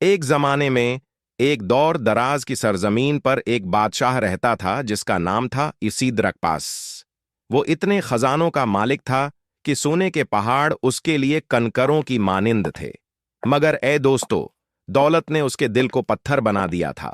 एक जमाने में एक दौर दराज की सरजमीन पर एक बादशाह रहता था जिसका नाम था इसीद्रकपास। वो इतने खजानों का मालिक था कि सोने के पहाड़ उसके लिए कनकरों की मानिंद थे। मगर ए दोस्तों, दौलत ने उसके दिल को पत्थर बना दिया था।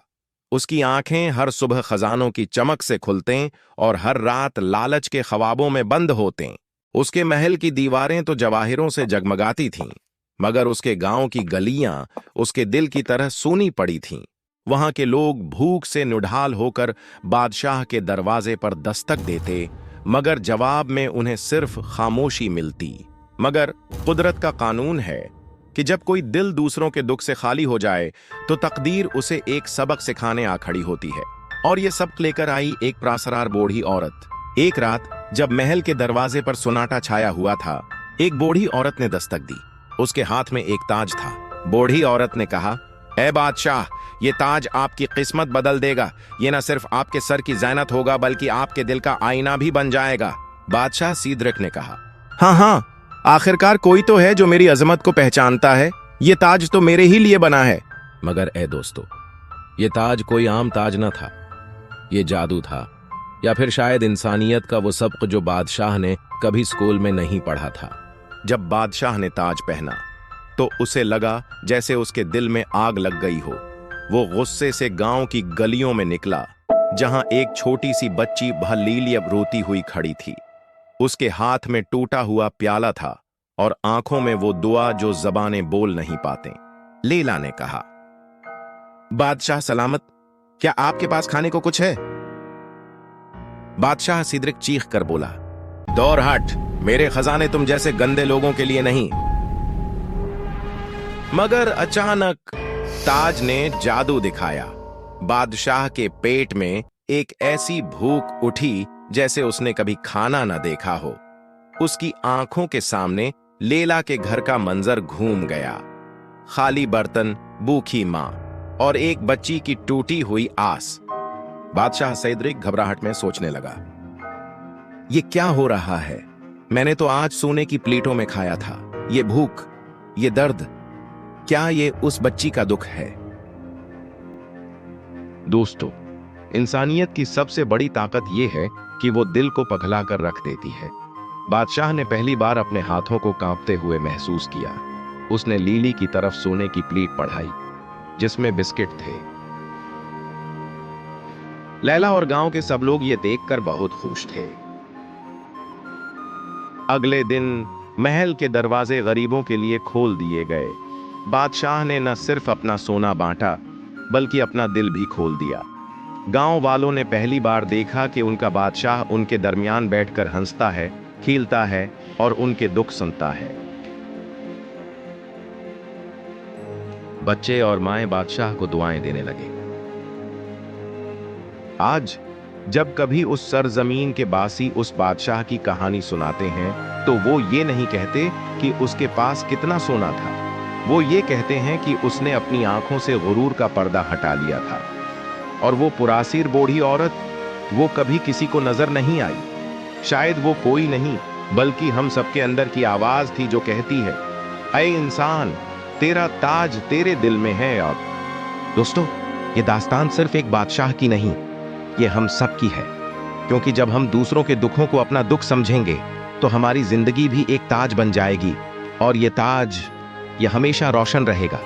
उसकी आंखें हर सुबह खजानों की चमक से खुलतें और हर रात लालच के ख्वाबों में बंद होतें। उसके महल की दीवारें तो जवाहिरों से जगमगाती थीं, मगर उसके गांव की गलियां उसके दिल की तरह सूनी पड़ी थीं। वहां के लोग भूख से निढाल होकर बादशाह के दरवाजे पर दस्तक देते, मगर जवाब में उन्हें सिर्फ खामोशी मिलती। मगर कुदरत का कानून है कि जब कोई दिल दूसरों के दुख से खाली हो जाए तो तकदीर उसे एक सबक सिखाने आ खड़ी होती है। और ये सबक लेकर आई एक प्रासरार बूढ़ी औरत। एक रात जब महल के दरवाजे पर सुनाटा छाया हुआ था, एक बूढ़ी औरत ने दस्तक दी। उसके हाथ में एक ताज था। बूढ़ी औरत ने कहा, ए बादशाह, ये ताज आपकी किस्मत बदल देगा। ये न सिर्फ आपके सर की ज़ैनत होगा बल्कि आपके दिल का आईना भी बन जाएगा। बादशाह सीद्रक ने कहा, हाँ हाँ, आखिरकार कोई तो है जो मेरी अजमत को पहचानता है। ये ताज तो मेरे ही लिए बना है। मगर ए दोस्तों, ये ताज कोई आम ताज न था। ये जादू था, या फिर शायद इंसानियत का वो सबक जो बादशाह ने कभी स्कूल में नहीं पढ़ा था। जब बादशाह ने ताज पहना तो उसे लगा जैसे उसके दिल में आग लग गई हो। वो गुस्से से गांव की गलियों में निकला, जहां एक छोटी सी बच्ची भलीलिय रोती हुई खड़ी थी। उसके हाथ में टूटा हुआ प्याला था और आंखों में वो दुआ जो जबानें बोल नहीं पाते। लैला ने कहा, बादशाह सलामत, क्या आपके पास खाने को कुछ है? बादशाह सीद्रक चीख कर बोला, दौर हट, मेरे खजाने तुम जैसे गंदे लोगों के लिए नहीं। मगर अचानक ताज ने जादू दिखाया। बादशाह के पेट में एक ऐसी भूख उठी जैसे उसने कभी खाना न देखा हो। उसकी आंखों के सामने लैला के घर का मंजर घूम गया। खाली बर्तन, भूखी मां और एक बच्ची की टूटी हुई आस। बादशाह सीद्रक घबराहट में सोचने लगा, ये क्या हो रहा है? मैंने तो आज सोने की प्लेटों में खाया था। ये भूख, ये दर्द, क्या ये उस बच्ची का दुख है? दोस्तों, इंसानियत की सबसे बड़ी ताकत यह है कि वो दिल को पगला कर रख देती है। बादशाह ने पहली बार अपने हाथों को कांपते हुए महसूस किया। उसने लीली की तरफ सोने की प्लेट बढ़ाई जिसमें बिस्किट थे। लैला और गांव के सब लोग ये देखकर बहुत खुश थे। अगले दिन महल के दरवाजे गरीबों के लिए खोल दिए गए। बादशाह ने न सिर्फ अपना सोना बांटा बल्कि अपना दिल भी खोल दिया। गांव वालों ने पहली बार देखा कि उनका बादशाह उनके दरमियान बैठकर हंसता है, खिलता है और उनके दुख सुनता है। बच्चे और माएं बादशाह को दुआएं देने लगे। आज जब कभी उस सरजमीन के बासी उस बादशाह की कहानी सुनाते हैं तो वो ये नहीं कहते कि उसके पास कितना सोना था। वो ये कहते हैं कि उसने अपनी आंखों से गुरूर का पर्दा हटा लिया था। और वो पुरासीर बूढ़ी औरत, वो कभी किसी को नजर नहीं आई। शायद वो कोई नहीं बल्कि हम सबके अंदर की आवाज थी जो कहती है, ऐ इंसान, तेरा ताज तेरे दिल में है। और दोस्तों, ये दास्तान सिर्फ एक बादशाह की नहीं, ये हम सब की है। क्योंकि जब हम दूसरों के दुखों को अपना दुख समझेंगे तो हमारी जिंदगी भी एक ताज बन जाएगी और ये ताज, ये हमेशा रोशन रहेगा।